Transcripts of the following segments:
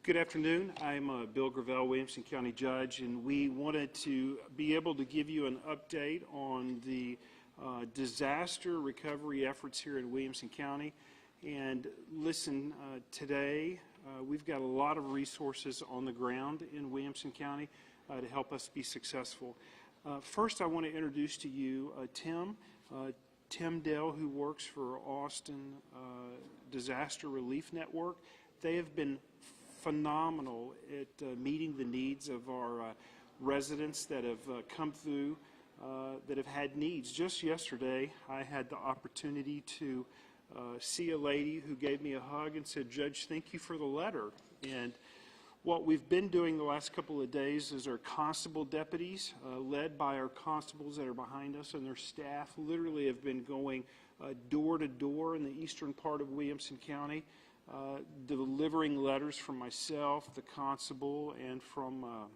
Good afternoon. I'm Bill Gravel, Williamson County Judge, and we wanted to be able to give you an update on the disaster recovery efforts here in Williamson County. And listen, today we've got a lot of resources on the ground in Williamson County to help us be successful. First, I want to introduce to you Tim Dell, who works for Austin Disaster Relief Network. They have been phenomenal at meeting the needs of our residents that have come through, that have had needs. Just yesterday, I had the opportunity to see a lady who gave me a hug and said, "Judge, thank you for the letter." And what we've been doing the last couple of days is our constable deputies, led by our constables that are behind us, and their staff literally have been going door to door in the eastern part of Williamson County, delivering letters from myself, the constable, and from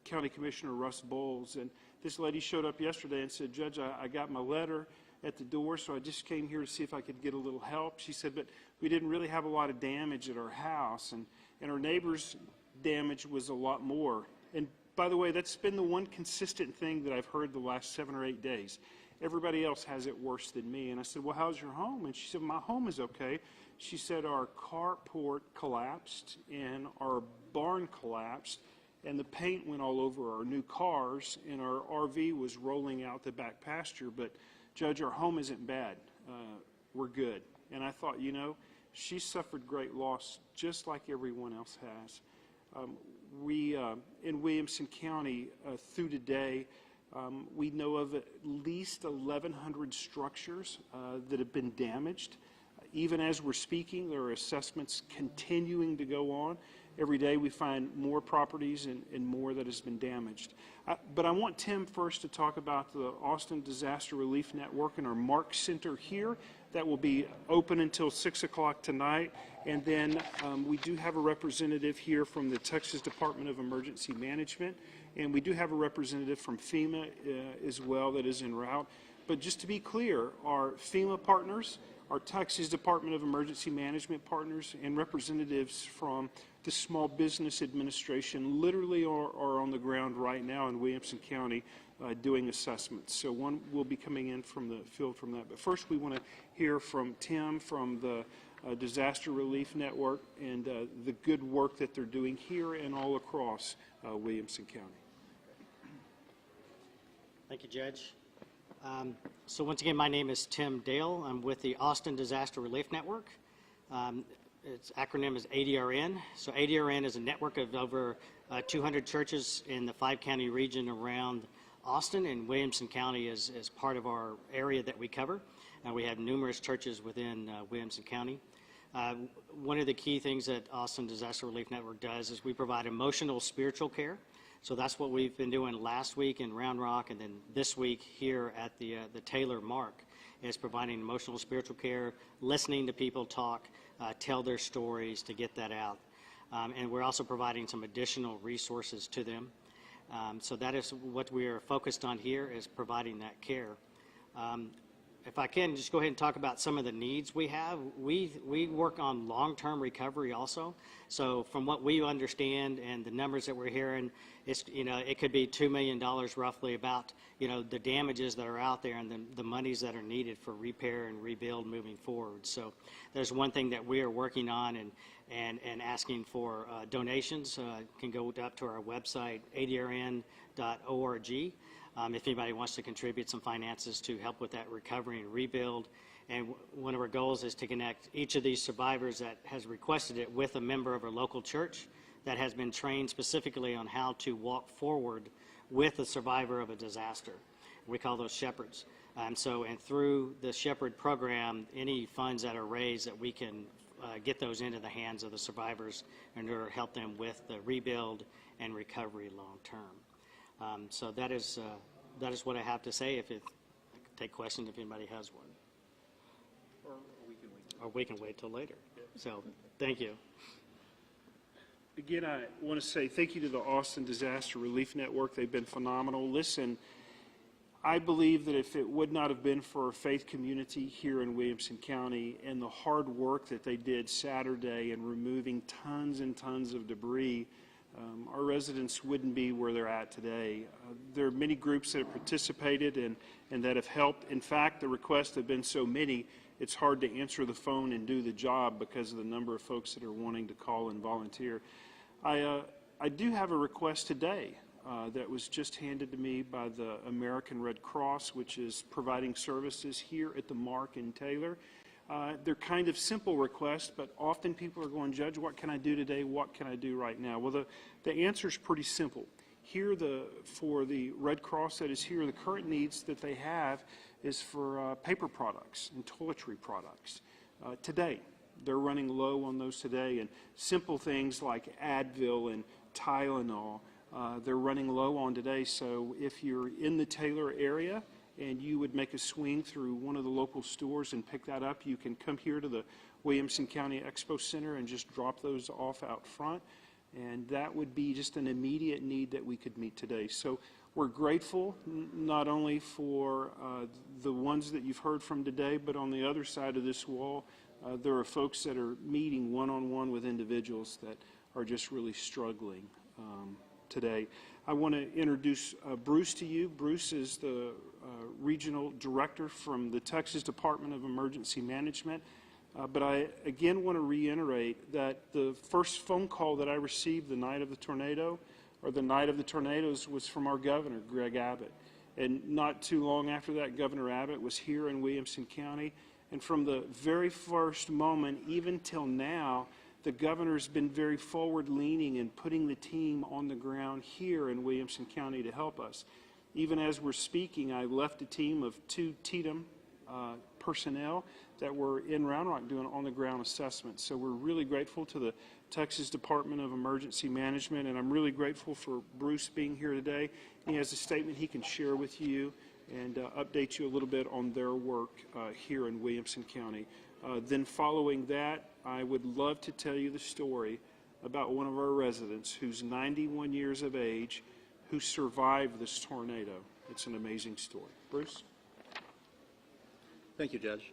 County Commissioner Russ Bowles. And this lady showed up yesterday and said, "Judge, I got my letter at the door, so I just came here to see if I could get a little help." She said, "But we didn't really have a lot of damage at our house, and our neighbor's damage was a lot more." And by the way, that's been the one consistent thing that I've heard the last 7 or 8 days. Everybody else has it worse than me. And I said, "Well, how's your home?" And she said, "My home is okay." She said, "Our carport collapsed and our barn collapsed, and the paint went all over our new cars, and our RV was rolling out the back pasture. But Judge, our home isn't bad. We're good." And I thought, you know, she suffered great loss just like everyone else has. We, in Williamson County, through today, we know of at least 1,100 structures that have been damaged. Even as we're speaking, there are assessments continuing to go on. Every day we find more properties and more that has been damaged. But I want Tim first to talk about the Austin Disaster Relief Network and our Mark Center here. That will be open until 6 o'clock tonight. And then we do have a representative here from the Texas Department of Emergency Management. And we do have a representative from Fema as well that is en route. But just to be clear, our Fema partners, our Texas Department of Emergency Management partners, and representatives from the Small Business Administration literally are on the ground right now in Williamson County doing assessments. So one will be coming in from the field from that. But first we want to hear from Tim from the Disaster Relief Network and the good work that they're doing here and all across Williamson County. Thank you, Judge. So once again, my name is Tim Dale. I'm with the Austin Disaster Relief Network. Its acronym is ADRN. So ADRN is a network of over 200 churches in the 5-county region around Austin, and Williamson County is part of our area that we cover. We have numerous churches within Williamson County. One of the key things that Austin Disaster Relief Network does is we provide emotional spiritual care. So that's what we've been doing last week in Round Rock, and then this week here at the Taylor Mark, is providing emotional spiritual care, listening to people talk, tell their stories to get that out. And we're also providing some additional resources to them. So that is what we are focused on here, is providing that care. If I can just go ahead and talk about some of the needs we have. We work on long-term recovery also. So from what we understand and the numbers that we're hearing, it could be $2 million roughly about, the damages that are out there and the monies that are needed for repair and rebuild moving forward. So there's one thing that we are working on and asking for donations. Can go up to our website, adrn.org. If anybody wants to contribute some finances to help with that recovery and rebuild. And one of our goals is to connect each of these survivors that has requested it with a member of our local church that has been trained specifically on how to walk forward with a survivor of a disaster. We call those shepherds. And through the shepherd program, any funds that are raised, that we can get those into the hands of the survivors and help them with the rebuild and recovery long term. So that is what I have to say. I could take questions if anybody has one. Or we can wait till later. So thank you. Again, I want to say thank you to the Austin Disaster Relief Network. They've been phenomenal. Listen, I believe that if it would not have been for our faith community here in Williamson County and the hard work that they did Saturday in removing tons and tons of debris, our residents wouldn't be where they're at today. There are many groups that have participated and that have helped. In fact, the requests have been so many, it's hard to answer the phone and do the job because of the number of folks that are wanting to call and volunteer. I do have a request today that was just handed to me by the American Red Cross, which is providing services here at the Mark in Taylor. They're kind of simple requests, but often people are going, Judge, what can I do today? What can I do right now? Well, the answer is pretty simple. Here, for the Red Cross that is here, the current needs that they have is for paper products and toiletry products. Today, they're running low on those today, and simple things like Advil and Tylenol, they're running low on today. So if you're in the Taylor area and you would make a swing through one of the local stores and pick that up, you can come here to the Williamson County Expo Center and just drop those off out front. And that would be just an immediate need that we could meet today. So we're grateful not only for the ones that you've heard from today, but on the other side of this wall, there are folks that are meeting one-on-one with individuals that are just really struggling today. I want to introduce Bruce to you. Bruce is the regional director from the Texas Department of Emergency Management. But I again want to reiterate that the first phone call that I received the night of the tornado, or the night of the tornadoes, was from our governor, Greg Abbott. And not too long after that, Governor Abbott was here in Williamson County. And from the very first moment, even till now, the governor's been very forward-leaning in putting the team on the ground here in Williamson County to help us. Even as we're speaking, I left a team of 2 TDM personnel that were in Round Rock doing on-the-ground assessments. So we're really grateful to the Texas Department of Emergency Management, and I'm really grateful for Bruce being here today. He has a statement he can share with you and update you a little bit on their work here in Williamson County. Then following that, I would love to tell you the story about one of our residents who's 91 years of age who survived this tornado. It's an amazing story. Bruce? Thank you, Judge.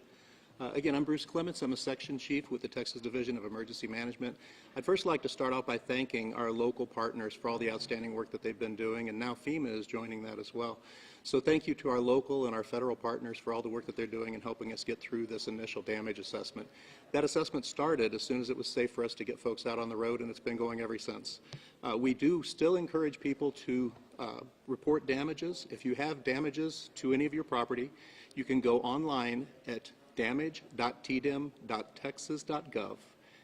Again, I'm Bruce Clements. I'm a section chief with the Texas Division of Emergency Management. I'd first like to start out by thanking our local partners for all the outstanding work that they've been doing, and now Fema is joining that as well. So thank you to our local and our federal partners for all the work that they're doing in helping us get through this initial damage assessment. That assessment started as soon as it was safe for us to get folks out on the road, and it's been going ever since. We do still encourage people to report damages. If you have damages to any of your property, you can go online at damage.tdem.texas.gov,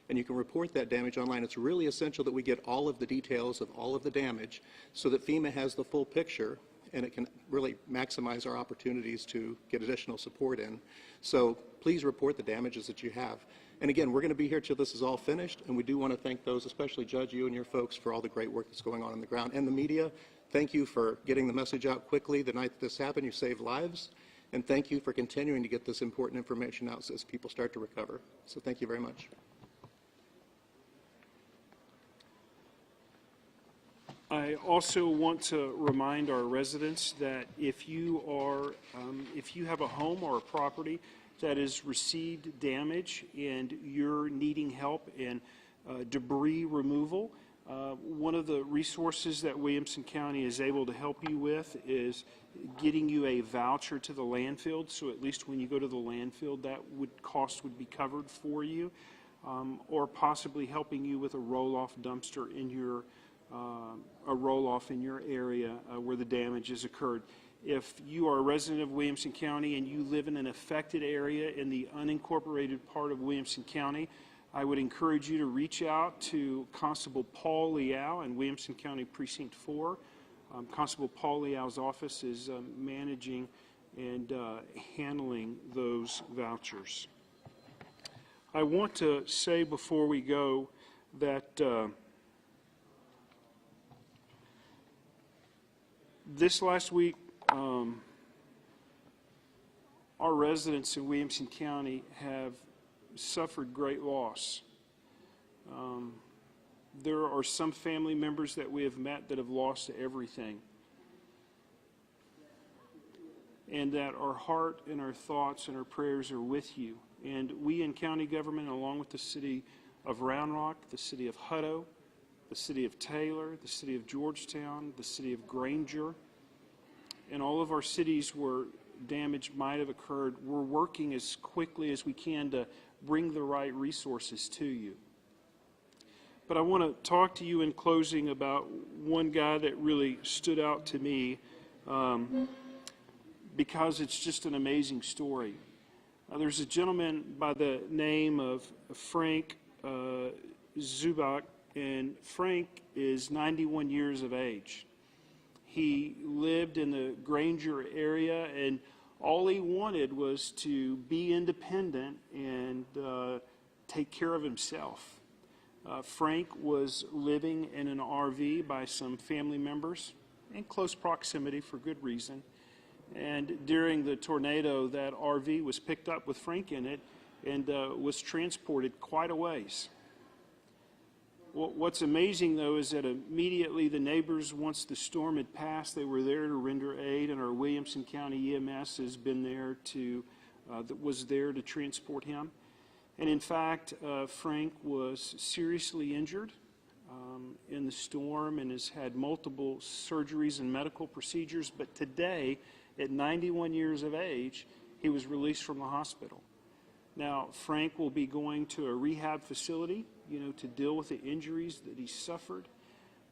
and you can report that damage online. It's really essential that we get all of the details of all of the damage so that FEMA has the full picture, and it can really maximize our opportunities to get additional support in. So please report the damages that you have. And again, we're going to be here till this is all finished, and we do want to thank those, especially Judge, you and your folks, for all the great work that's going on the ground. And the media, thank you for getting the message out quickly the night that this happened. You saved lives. And thank you for continuing to get this important information out as people start to recover. So thank you very much. I also want to remind our residents that if you have a home or a property that has received damage and you're needing help in debris removal, one of the resources that Williamson County is able to help you with is getting you a voucher to the landfill, so at least when you go to the landfill, that cost would be covered for you, or possibly helping you with a roll-off dumpster in your roll-off in your area where the damage has occurred. If you are a resident of Williamson County and you live in an affected area in the unincorporated part of Williamson County, I would encourage you to reach out to Constable Paul Liao in Williamson County Precinct 4. Constable Paul Liao's office is managing and handling those vouchers. I want to say before we go that this last week, our residents in Williamson County have suffered great loss. There are some family members that we have met that have lost everything. and that our heart and our thoughts and our prayers are with you. And we in county government, along with the city of Round Rock, the city of Hutto, the city of Taylor, the city of Georgetown, the city of Granger, and all of our cities where damage might have occurred, we're working as quickly as we can to bring the right resources to you. But I want to talk to you in closing about one guy that really stood out to me because it's just an amazing story. There's a gentleman by the name of Frank Zubach, and Frank is 91 years of age. He lived in the Granger area, and all he wanted was to be independent and take care of himself. Frank was living in an RV by some family members in close proximity for good reason. And during the tornado, that RV was picked up with Frank in it and was transported quite a ways. What's amazing, though, is that immediately the neighbors, once the storm had passed, they were there to render aid, and our Williamson County EMS has been there was there to transport him. And in fact, Frank was seriously injured in the storm and has had multiple surgeries and medical procedures. But today, at 91 years of age, he was released from the hospital. Now, Frank will be going to a rehab facility, to deal with the injuries that he suffered.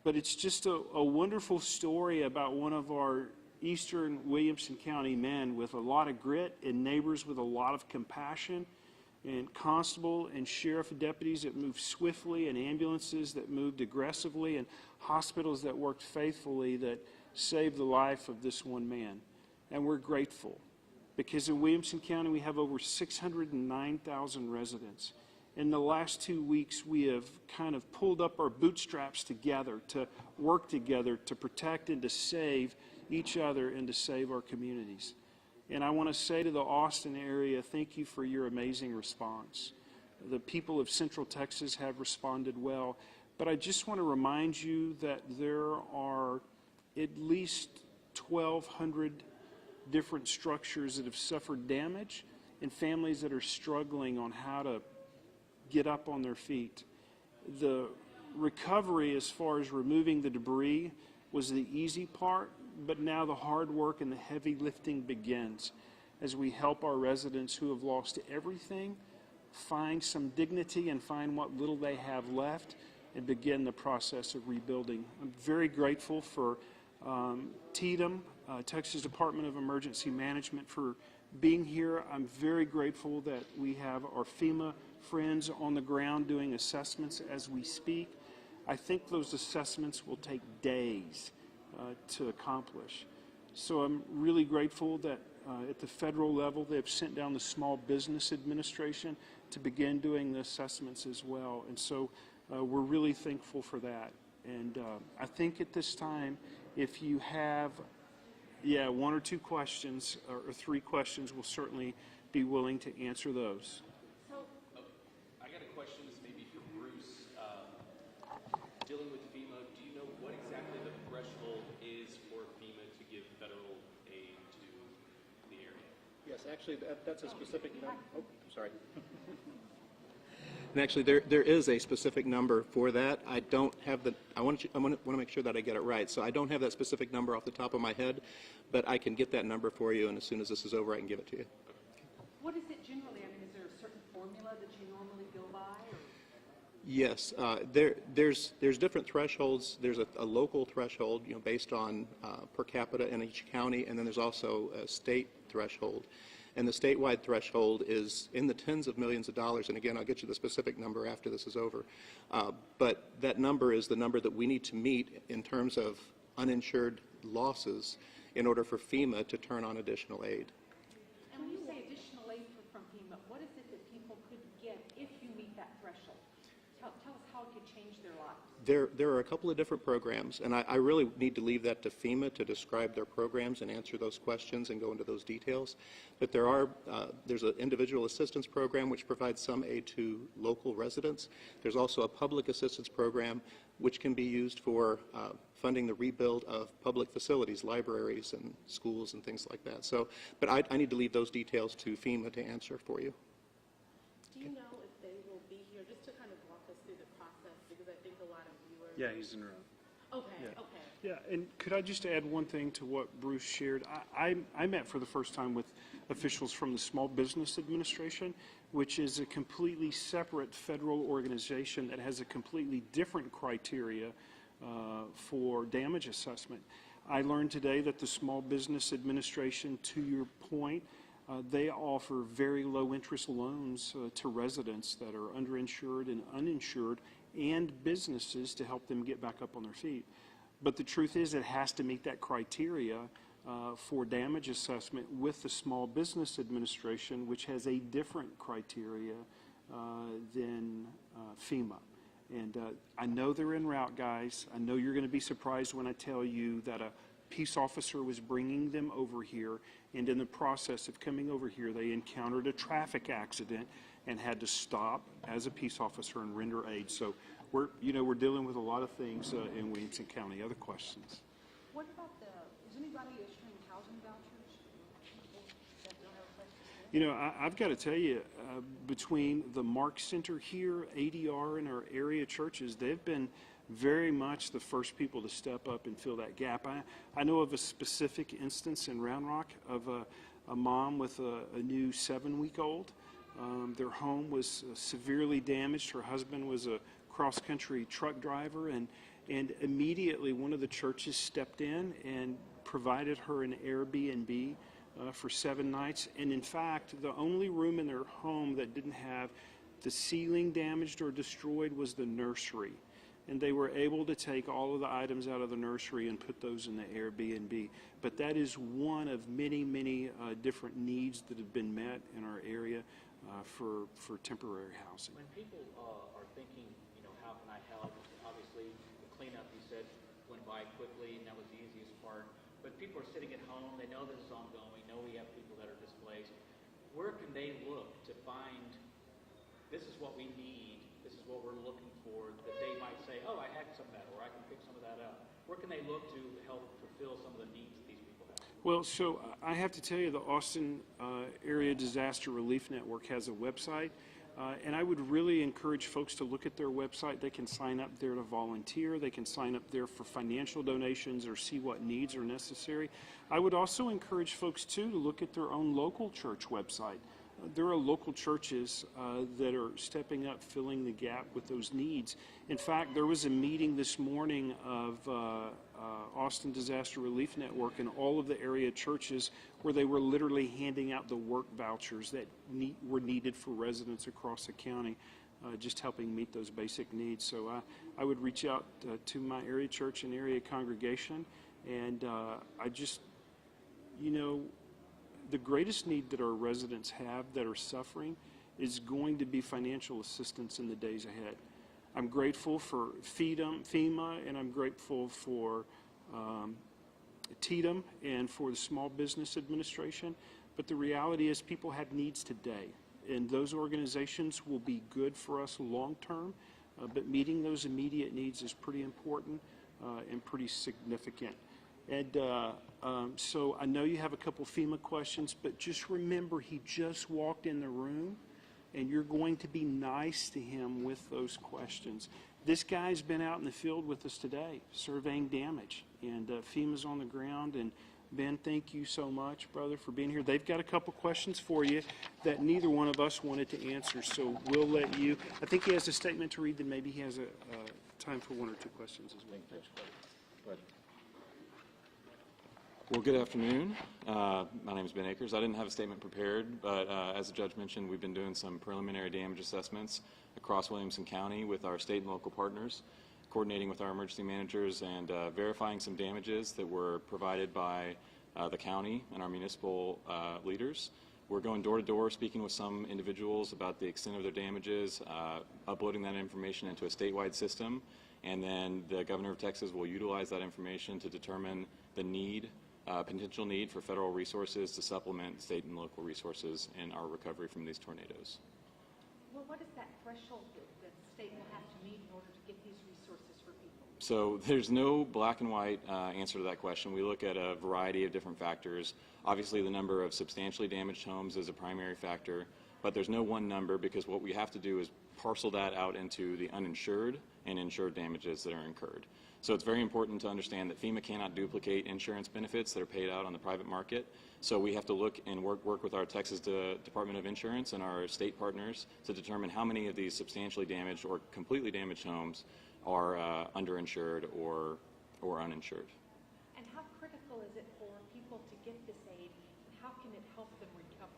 But it's just a wonderful story about one of our Eastern Williamson County men with a lot of grit and neighbors with a lot of compassion, and constable and sheriff deputies that moved swiftly, and ambulances that moved aggressively, and hospitals that worked faithfully that saved the life of this one man. And we're grateful because in Williamson County we have over 609,000 residents. In the last 2 weeks we have kind of pulled up our bootstraps together to work together to protect and to save each other and to save our communities. And I want to say to the Austin area, thank you for your amazing response. The people of Central Texas have responded well, but I just want to remind you that there are at least 1,200 different structures that have suffered damage and families that are struggling on how to get up on their feet. The recovery as far as removing the debris was the easy part, but now the hard work and the heavy lifting begins as we help our residents who have lost everything find some dignity and find what little they have left and begin the process of rebuilding. I'm very grateful for TDEM, Texas Department of Emergency Management, for being here. I'm very grateful that we have our FEMA friends on the ground doing assessments as we speak. I think those assessments will take days to accomplish. So I'm really grateful that at the federal level they've sent down the Small Business Administration to begin doing the assessments as well. And so we're really thankful for that. And I think at this time, if you have, one or two questions or three questions, we'll certainly be willing to answer those. I got a question, this may be for Bruce. Dealing with FEMA, do you know what exactly the threshold is for FEMA to give federal aid to the area? Yes, actually, that's a specific number. Oh, I'm sorry. And actually, there is a specific number for that. I don't have the. I want to make sure that I get it right. So I don't have that specific number off the top of my head, but I can get that number for you, and as soon as this is over, I can give it to you. What is it generally? I mean, is there a certain formula that you normally go by? Or? Yes, there's different thresholds. There's a local threshold, based on per capita in each county, and then there's also a state threshold. And the statewide threshold is in the tens of millions of dollars. And again, I'll get you the specific number after this is over. But that number is the number that we need to meet in terms of uninsured losses in order for FEMA to turn on additional aid. And when you say additional aid from FEMA, what is it that people could get if you meet that threshold? Tell us how it could change their lives. There are a couple of different programs, and I really need to leave that to FEMA to describe their programs and answer those questions and go into those details. But there's an individual assistance program which provides some aid to local residents. There's also a public assistance program which can be used for funding the rebuild of public facilities, libraries and schools and things like that. So, but I need to leave those details to FEMA to answer for you. Do you know if they will be here, just to kind of walk us through the process, because I think a lot of viewers. Yeah, he's in the room. Okay, Yeah. okay. Yeah, and could I just add one thing to what Bruce shared? I met for the first time with officials from the Small Business Administration, which is a completely separate federal organization that has a completely different criteria for damage assessment. I learned today that the Small Business Administration, to your point, they offer very low interest loans to residents that are underinsured and uninsured and businesses to help them get back up on their feet. But the truth is it has to meet that criteria for damage assessment with the Small Business Administration, which has a different criteria than FEMA. And I know they're en route, guys. I know you're going to be surprised when I tell you that a peace officer was bringing them over here, and in the process of coming over here, they encountered a traffic accident and had to stop as a peace officer and render aid. So we're dealing with a lot of things in Williamson County. Other questions? What about is anybody issuing housing vouchers? People that don't have a place to stay? I've got to tell you, between the Mark Center here, ADR, and our area churches, they've been very much the first people to step up and fill that gap. I know of a specific instance in Round Rock of a mom with a new 7-week-old. Their home was severely damaged. Her husband was a cross-country truck driver, and immediately one of the churches stepped in and provided her an Airbnb for 7 nights. And in fact, the only room in their home that didn't have the ceiling damaged or destroyed was the nursery. And they were able to take all of the items out of the nursery and put those in the Airbnb. But that is one of many, many different needs that have been met in our area for temporary housing. When people are thinking, how can I help? Obviously, the cleanup, you said, went by quickly, and that was the easiest part. But people are sitting at home. They know this is ongoing. We know we have people that are displaced. Where can they look to find, this is what we need, this is what we're looking for, that they might say, oh, I had some of that, or I can pick some of that up? Where can they look to help fulfill some of the needs that these people have? Well, so I have to tell you, the Austin Area Disaster Relief Network has a website, and I would really encourage folks to look at their website. They can sign up there to volunteer. They can sign up there for financial donations or see what needs are necessary. I would also encourage folks, too, to look at their own local church website. There are local churches that are stepping up, filling the gap with those needs. In fact, there was a meeting this morning of Austin Disaster Relief Network and all of the area churches where they were literally handing out the work vouchers that were needed for residents across the county, just helping meet those basic needs. So I would reach out to my area church and area congregation, and I just, the greatest need that our residents have that are suffering is going to be financial assistance in the days ahead. I'm grateful for FEMA, and I'm grateful for TDM and for the Small Business Administration, but the reality is people have needs today, and those organizations will be good for us long term, but meeting those immediate needs is pretty important and pretty significant. And so I know you have a couple FEMA questions, but just remember he just walked in the room, and you're going to be nice to him with those questions. This guy's been out in the field with us today, surveying damage, and FEMA's on the ground. And Ben, thank you so much, brother, for being here. They've got a couple questions for you that neither one of us wanted to answer, so we'll let you. I think he has a statement to read, then maybe he has a time for 1 or 2 questions as well. Well, good afternoon. My name is Ben Akers. I didn't have a statement prepared, but as the judge mentioned, we've been doing some preliminary damage assessments across Williamson County with our state and local partners, coordinating with our emergency managers and verifying some damages that were provided by the county and our municipal leaders. We're going door to door, speaking with some individuals about the extent of their damages, uploading that information into a statewide system, and then the governor of Texas will utilize that information to determine the need, potential need for federal resources to supplement state and local resources in our recovery from these tornadoes. What what is that threshold that the state will have to meet in order to get these resources for people? So there's no black and white answer to that question. We look at a variety of different factors. Obviously, the number of substantially damaged homes is a primary factor, but there's no one number because what we have to do is parcel that out into the uninsured and insured damages that are incurred. So it's very important to understand that FEMA cannot duplicate insurance benefits that are paid out on the private market. So we have to look and work with our Texas Department of Insurance and our state partners to determine how many of these substantially damaged or completely damaged homes are underinsured or uninsured. And how critical is it for people to get this aid, and how can it help them recover?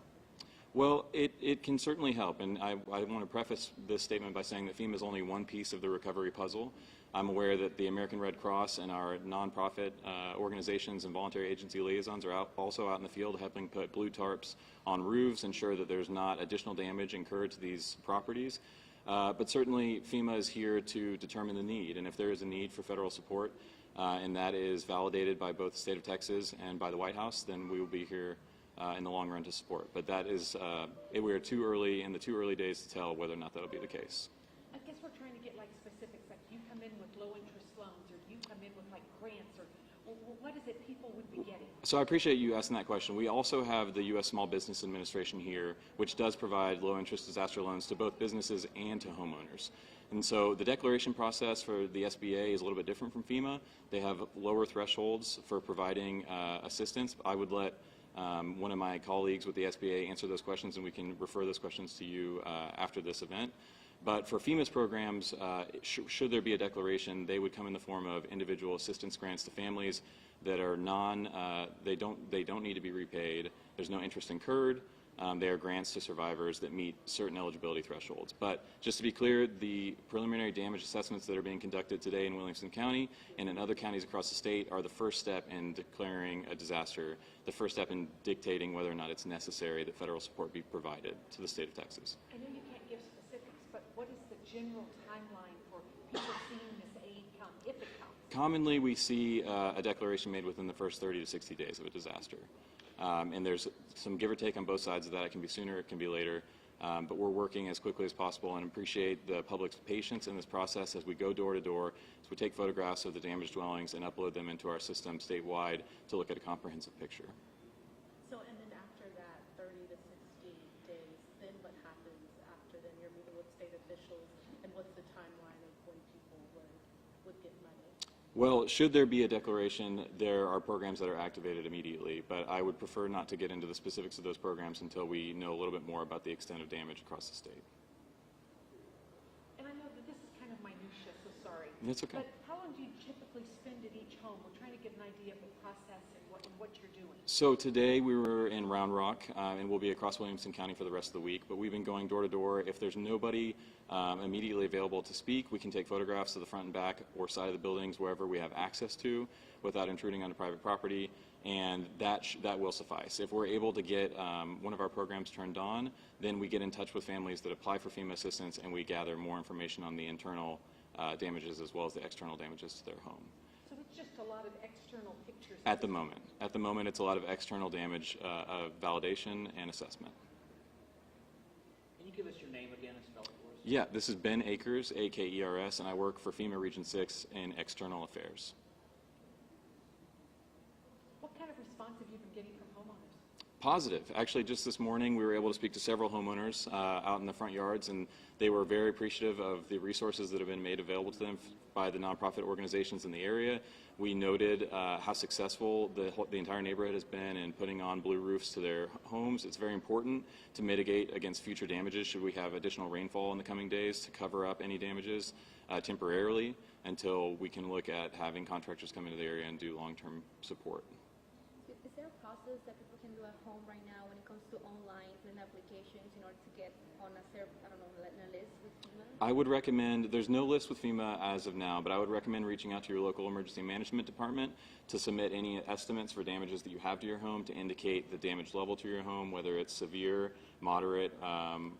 Well, it can certainly help, and I want to preface this statement by saying that FEMA is only one piece of the recovery puzzle. I'm aware that the American Red Cross and our nonprofit organizations and voluntary agency liaisons are also out in the field helping put blue tarps on roofs, ensure that there's not additional damage incurred to these properties. But certainly FEMA is here to determine the need, and if there is a need for federal support, and that is validated by both the state of Texas and by the White House, then we will be here in the long run to support. But that is, we are too early in the too early days to tell whether or not that'll be the case. I guess we're trying to get like specifics, like do you come in with low interest loans, or do you come in with like grants, or what is it people would be getting? So I appreciate you asking that question. We also have the U.S. Small Business Administration here, which does provide low interest disaster loans to both businesses and to homeowners. And so the declaration process for the SBA is a little bit different from FEMA. They have lower thresholds for providing assistance. I would let one of my colleagues with the SBA answer those questions, and we can refer those questions to you after this event. But for FEMA's programs, should there be a declaration, they would come in the form of individual assistance grants to families that are they don't need to be repaid. There's no interest incurred. They are grants to survivors that meet certain eligibility thresholds. But just to be clear, the preliminary damage assessments that are being conducted today in Williamson County and in other counties across the state are the first step in declaring a disaster, the first step in dictating whether or not it's necessary that federal support be provided to the state of Texas. I know you can't give specifics, but what is the general timeline for people seeing this aid come, if it comes? Commonly, we see a declaration made within the first 30 to 60 days of a disaster. And there's some give or take on both sides of that. It can be sooner, it can be later. But we're working as quickly as possible and appreciate the public's patience in this process as we go door to door, as we take photographs of the damaged dwellings and upload them into our system statewide to look at a comprehensive picture. So, and then after that 30 to 60 days, then what happens after then? You're meeting with state officials, and what's the timeline of when people would get money? Well, should there be a declaration, there are programs that are activated immediately, but I would prefer not to get into the specifics of those programs until we know a little bit more about the extent of damage across the state. And I know that this is kind of minutia, so sorry. That's okay. But how long do you typically spend at each home? We're trying to get an idea of the process and what you're doing. So today we were in Round Rock, and we'll be across Williamson County for the rest of the week, but we've been going door to door. If there's nobody immediately available to speak, we can take photographs of the front and back or side of the buildings wherever we have access to without intruding onto private property, and that will suffice. If we're able to get one of our programs turned on, then we get in touch with families that apply for FEMA assistance, and we gather more information on the internal damages as well as the external damages to their home. So it's just a lot of external pictures? At the moment. At the moment, it's a lot of external damage validation and assessment. Can you give us your name again and spell it for us? Yeah, this is Ben Akers, A-K-E-R-S, and I work for FEMA Region 6 in External Affairs. What kind of response have you been getting from homeowners? Positive. Actually, just this morning, we were able to speak to several homeowners out in the front yards, and they were very appreciative of the resources that have been made available to them by the nonprofit organizations in the area. We noted how successful the entire neighborhood has been in putting on blue roofs to their homes. It's very important to mitigate against future damages should we have additional rainfall in the coming days to cover up any damages temporarily until we can look at having contractors come into the area and do long-term support. Is there a process that people can do at home right now when it comes to online filling applications in order to get on a list with FEMA? I would recommend, there's no list with FEMA as of now, but I would recommend reaching out to your local emergency management department to submit any estimates for damages that you have to your home to indicate the damage level to your home, whether it's severe, moderate,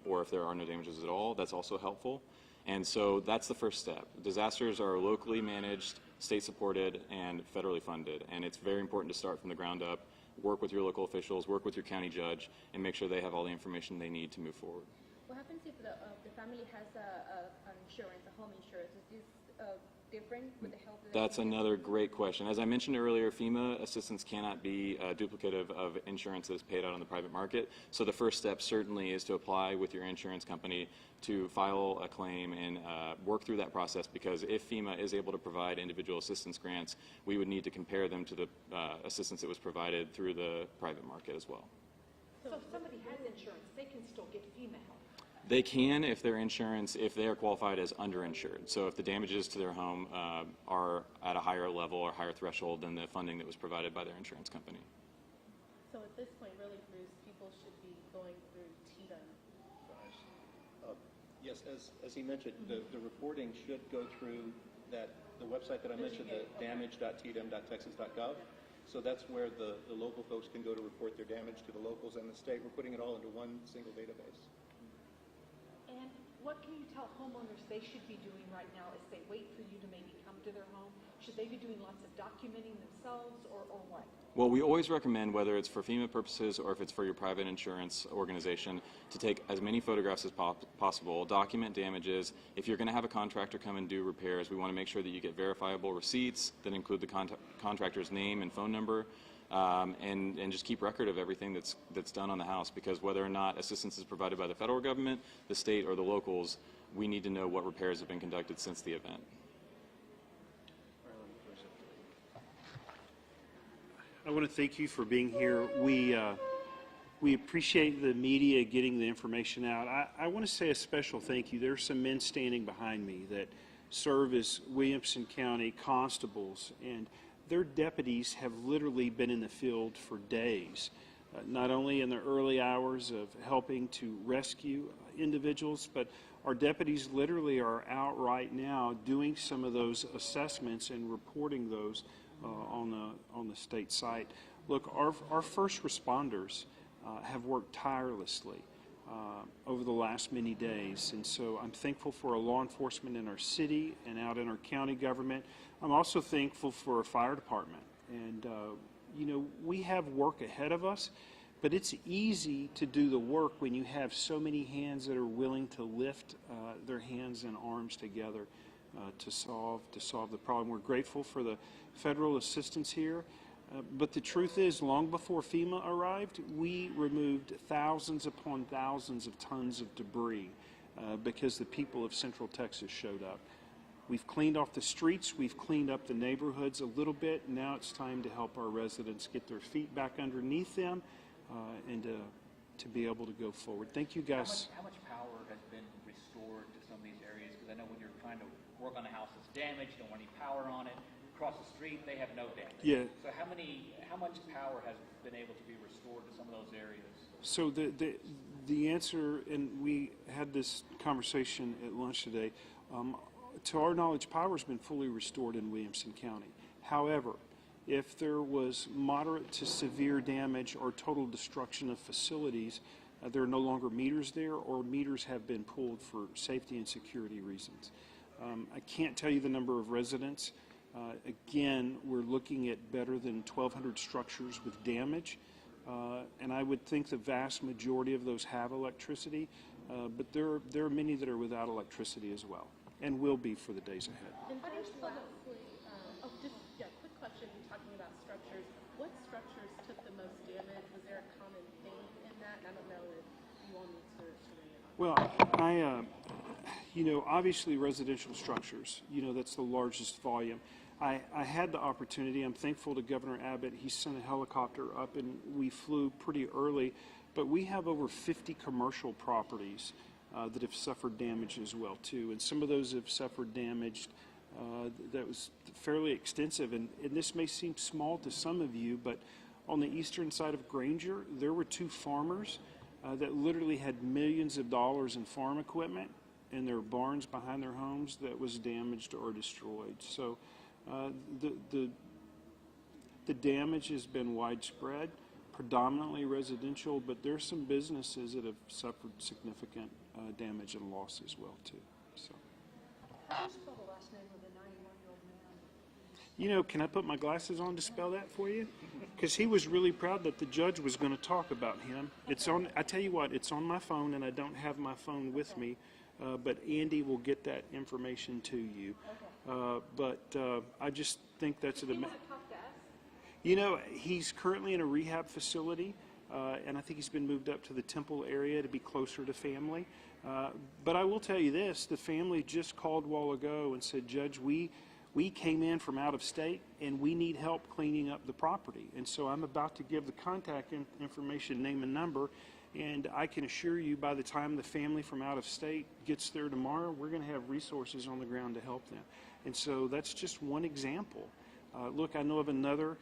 or if there are no damages at all. That's also helpful. And so that's the first step. Disasters are locally managed, state supported, and federally funded. And it's very important to start from the ground up, work with your local officials, work with your county judge, and make sure they have all the information they need to move forward. What happens if the family has an insurance, a home insurance. Is this different with the help? That's another great question. As I mentioned earlier, FEMA assistance cannot be duplicative of insurance that is paid out on the private market. So the first step certainly is to apply with your insurance company to file a claim and work through that process, because if FEMA is able to provide individual assistance grants, we would need to compare them to the assistance that was provided through the private market as well. So if somebody has insurance, they can still get FEMA help? They can if their insurance, if they are qualified as underinsured. So if the damages to their home are at a higher level or higher threshold than the funding that was provided by their insurance company. So at this point, really, Bruce, people should be going through TDM. Yes, as he mentioned, the reporting should go through the website that I mentioned, the damage.tdm.texas.gov. So that's where the local folks can go to report their damage to the locals and the state. We're putting it all into one single database. And what can you tell homeowners they should be doing right now as they wait for you to maybe come to their home? Should they be doing lots of documenting themselves or what? Well, we always recommend, whether it's for FEMA purposes or if it's for your private insurance organization, to take as many photographs as possible, document damages. If you're going to have a contractor come and do repairs, we want to make sure that you get verifiable receipts that include the contractor's name and phone number, and just keep record of everything that's done on the house, because whether or not assistance is provided by the federal government, the state, or the locals, we need to know what repairs have been conducted since the event. I want to thank you for being here. We appreciate the media getting the information out. I want to say a special thank you. There are some men standing behind me that serve as Williamson County constables, and their deputies have literally been in the field for days, not only in the early hours of helping to rescue individuals, but our deputies literally are out right now doing some of those assessments and reporting those on the state site. Look, our first responders have worked tirelessly over the last many days, and so I'm thankful for our law enforcement in our city and out in our county government. I'm also thankful for our fire department, and you know, we have work ahead of us, but it's easy to do the work when you have so many hands that are willing to lift their hands and arms together to solve the problem. We're grateful for the federal assistance here, but the truth is, long before FEMA arrived, we removed thousands upon thousands of tons of debris because the people of Central Texas showed up. We've cleaned off the streets, we've cleaned up the neighborhoods a little bit. Now it's time to help our residents get their feet back underneath them and to be able to go forward. Thank you, guys. How much power has been restored to some of these areas? Because I know when you're trying to work on a house that's damaged, you don't want any power on it. Across the street, they have no damage. Yeah. So how much power has been able to be restored to some of those areas? So the answer, and we had this conversation at lunch today, to our knowledge, power has been fully restored in Williamson County. However, if there was moderate to severe damage or total destruction of facilities, there are no longer meters there, or meters have been pulled for safety and security reasons. I can't tell you the number of residents. Again, we're looking at better than 1,200 structures with damage, and I would think the vast majority of those have electricity, but there are many that are without electricity as well, and will be for the days ahead. And just lastly, quick question, talking about structures. What structures took the most damage? Was there a common theme in that? I don't know if you all need to weigh in on that. Well, you know, obviously residential structures, you know, that's the largest volume. I had the opportunity, I'm thankful to Governor Abbott, he sent a helicopter up and we flew pretty early, but we have over 50 commercial properties that have suffered damage as well too, and some of those have suffered damage that was fairly extensive, and this may seem small to some of you, but on the eastern side of Granger, there were two farmers that literally had millions of dollars in farm equipment in their barns behind their homes that was damaged or destroyed. So the damage has been widespread, predominantly residential, but there's some businesses that have suffered significant damage and loss as well too. So. How do you spell the last name of the 91-year-old man? You know, can I put my glasses on to spell that for you? Because he was really proud that the judge was going to talk about him. It's on. I tell you what, it's on my phone, and I don't have my phone with me. but Andy will get that information to you. But I just think that's Do you want to talk to us? you know, he's currently in a rehab facility, and I think he's been moved up to the Temple area to be closer to family. But I will tell you this, the family just called a while ago and said, Judge, we came in from out of state and we need help cleaning up the property. And so I'm about to give the contact information, name and number, and I can assure you by the time the family from out of state gets there tomorrow, we're going to have resources on the ground to help them. And so that's just one example. Look, I know of another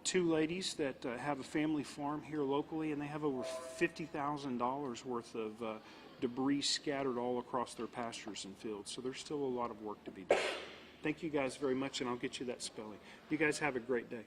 2 ladies that have a family farm here locally, and they have over $50,000 worth of debris scattered all across their pastures and fields. So there's still a lot of work to be done. Thank you guys very much, and I'll get you that spelling. You guys have a great day.